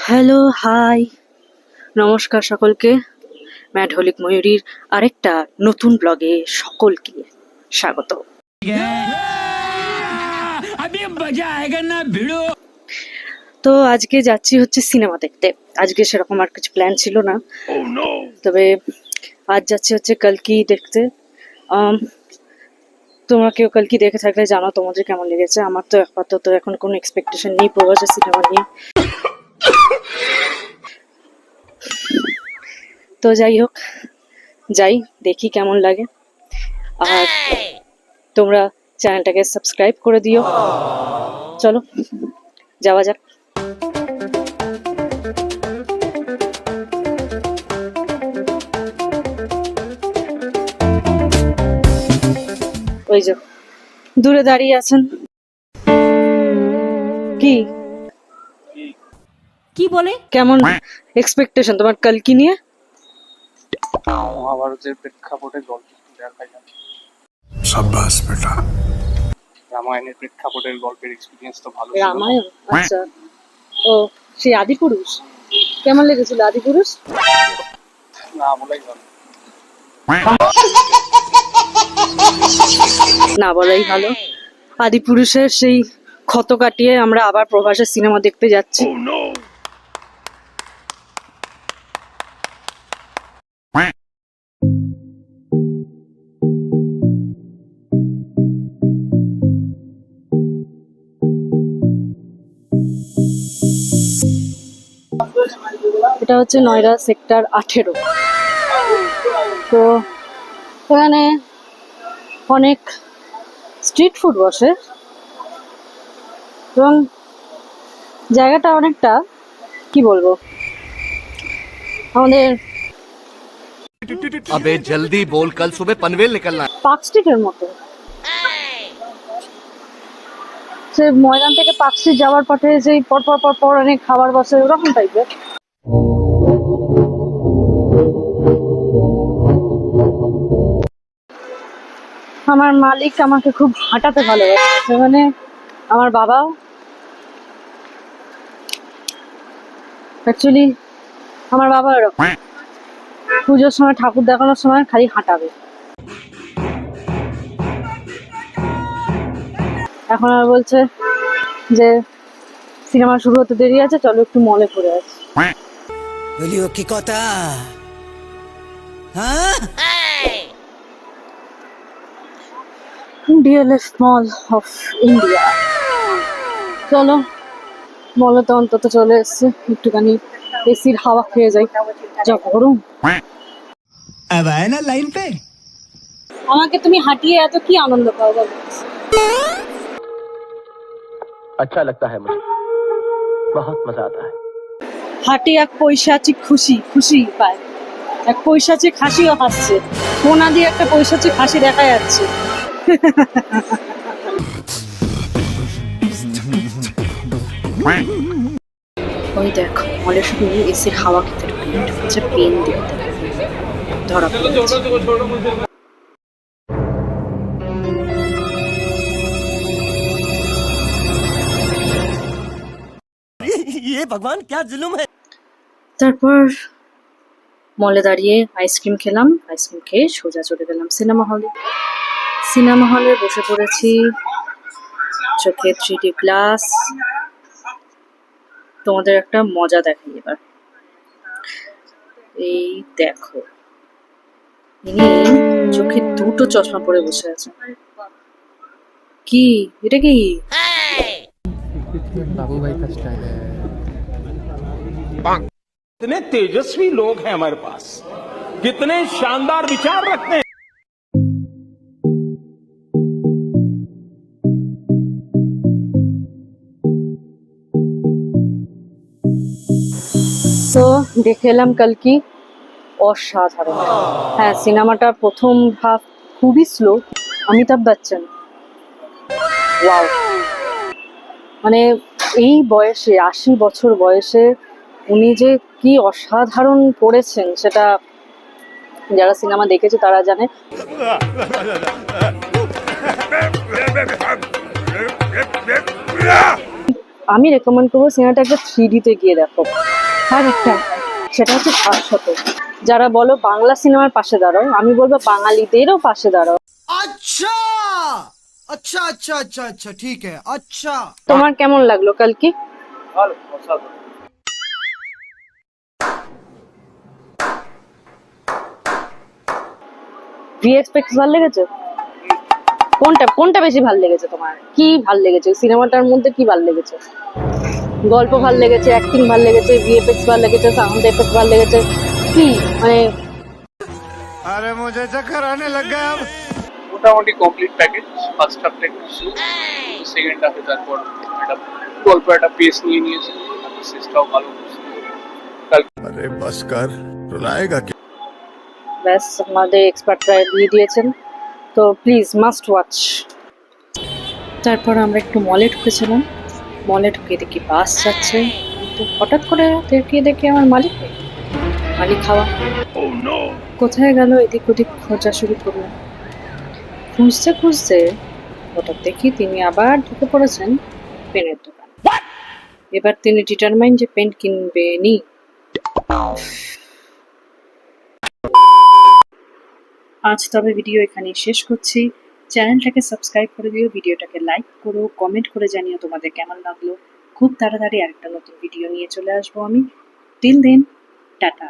Hello, high, নমস্কার সকলকে। ম্যাডহলিক ময়ূরীর আরেকটা নতুন ব্লগে সকলকে স্বাগত। তো আজকে যাচ্ছি হচ্ছে সিনেমা দেখতে। আজকে সেরকম আর কিছু প্ল্যান ছিল না, তবে আজ যাচ্ছি হচ্ছে কালকি দেখতে। তোমরা কেউ কালকি দেখে থাকলে জানো তোমাদের কেমন লেগেছে। আমার তো আপাতত এখন কোনো এক্সপেকটেশন নেই প্রবাসী সিনেমা নিয়ে। তো যাই হোক, যাই দেখি কেমন লাগে। আর তোমরা চ্যানেলটাকে সাবস্ক্রাইব করে দিও। চলো যাওয়া যাক। ওই যে দূরে দাঁড়িয়ে আছেন, কি কি বলে? কেমন এক্সপেকটেশন তোমার কালকি নিয়ে? মহাভারতের প্রেক্ষাপটে গল্প দেখাই যায়। शाबाश बेटा। রামায়ণের প্রেক্ষাপটের গল্পের এক্সপিরিয়েন্স তো ভালো ছিল। রামায়ণ, আচ্ছা। ও সেই আদিপুরুষ কেমন লেগেছিল? আদিপুরুষ না বলাই ভালো। না বলাই ভালো। আদিপুরুষের সেই ক্ষত কাটিয়ে আমরা আবার প্রভাসের সিনেমা দেখতে যাচ্ছি। এটা হচ্ছে নয়ডা সেক্টর 18। তো এখানে অনেক স্ট্রিট ফুড বসে এবং জায়গাটা অনেকটা কি বলবো, আমাদের अबे जल्दी बोल, कल सुबह पनवेल निकलना है। পার্ক স্ট্রিটের মতো। সে ময়দান থেকে পার্ক স্ট্রিট যাওয়ার পথে যেই পর পর পর পর অনেক খাবার বসে, ওরকম টাইপের। আমার মালিক আমাকে খুব হাঁটাতে ভালোবাসে, মানে আমার বাবাও অ্যাকচুয়ালি, আমার বাবা এরকম পুজোর সময় ঠাকুর দেখানোর সময় খালি হাঁটাবে। এখন আর বলছে যে সিনেমা শুরু হতে দেরি আছে, চলো একটু মলে ঘুরে আসি। বলিও কি কথা? হ্যাঁ, ডিএলএফ মল অফ ইন্ডিয়া। চলো মলে তো অন্তত চলে এসছে, একটুখানি এসির হাওয়া খেয়ে যাই, যা গরম। अब आए ना लाइन पे। আমাকে তুমি হাঁটিয়ে এত কি আনন্দ পাও বলো? अच्छा लगता है मुझे, बहुत मजा आता है। হাঁটি এক পৈশাচিক খুশি খুশি পায়, এক পৈশাচিক হাসিও হাসছে, কোনা দিয়ে একটা পৈশাচিক হাসি দেখা যাচ্ছে। ওই দেখো মলে শুধু এসির হাওয়া খেতে ঢুকে, এটা হচ্ছে পেন দেখতে ধরা পড়েছে। ये भगवान क्या जुल्म है। তারপর মলে দাঁড়িয়ে আইসক্রিম খেলাম, আইসক্রিম খেয়ে সোজা চলে গেলাম সিনেমা হলে। সিনেমা হলে বসে পড়েছি, চোখে 3D গ্লাস। তোমাদের একটা মজা দেখাই এবার। এই দেখো, ইনি চোখে দুটো চশমা পরে বসে আছে। কি এটা কি? बाबू भाई का स्टाइल है। कितने तेजस्वी लोग हैं हमारे पास, कितने शानदार विचार रखते हैं। তো দেখে এলাম কালকি, অসাধারণ। হ্যাঁ, সিনেমাটা প্রথম হাফ খুবই স্লো। অমিতাভ বচ্চন, ওয়াও, মানে এই বয়সে 80 বছর বয়সে উনি যে কি অসাধারণ করেছেন সেটা যারা সিনেমা দেখেছে তারা জানে। আমি রেকমেন্ড করবো সিনেমাটা একটা 3D-তে গিয়ে দেখো। আর একটা, সেটা হচ্ছে শাশ্বত। যারা বলো বাংলা সিনেমার পাশে দাঁড়াও, আমি বলবো বাঙালিদেরও পাশে দাঁড়াও। अच्छा अच्छा अच्छा अच्छा अच्छा ठीक है अच्छा। তোমার কেমন লাগলো কালকি? ভালো, অসাধারণ। ভিএফএক্স ভালো লেগেছে? কোনটা বেশি ভালো লেগেছে তোমার? কি ভালো লেগেছে সিনেমাটার মধ্যে? কি ভালো লেগেছে? গল্প ভালো লেগেছে, অ্যাক্টিং ভালো লেগেছে, ভিএফএক্স ভালো লেগেছে, সাউন্ড এফেক্ট ভালো লেগেছে, কি মানে? अरे मुझे चक्कर आने लग गया अब। মোটামুটি কমপ্লিট প্যাকেজ। ফার্স্ট হাফটা একটু স্লো, সেকেন্ড হাফে তারপর একটা গল্প একটা পেস নিয়ে নিয়েছে, শেষটাও ভালো করছে। अरे बस कर, रुलाएगा क्या? ব্যাস, আমাদের এক্সপার্টরা দিয়ে দিয়েছেন, তো প্লিজ মাস্ট ওয়াচ। তারপর আমরা একটু মলে ঢুকেছিলাম। মলে ঢুকে দেখি বাস যাচ্ছে, তো হঠাৎ করে দেখি আমার মালিক খাওয়া কোথায় গেল, এদিক ওদিক খোঁজা শুরু করলাম। খুঁজতে খুঁজতে হঠাৎ দেখি তিনি আবার ঢুকে পড়েছেন পেনের দোকান। এবার তিনি ডিটারমাইন যে পেন কিনবেনি। আজ তবে ভিডিও এখানেই শেষ করছি। চ্যানেলটাকে সাবস্ক্রাইব করে দিও, ভিডিওটাকে লাইক করো, কমেন্ট করে জানিও তোমাদের কেমন লাগলো। খুব তাড়াতাড়ি আরেকটা নতুন ভিডিও নিয়ে চলে আসবো আমি। Till then, tata.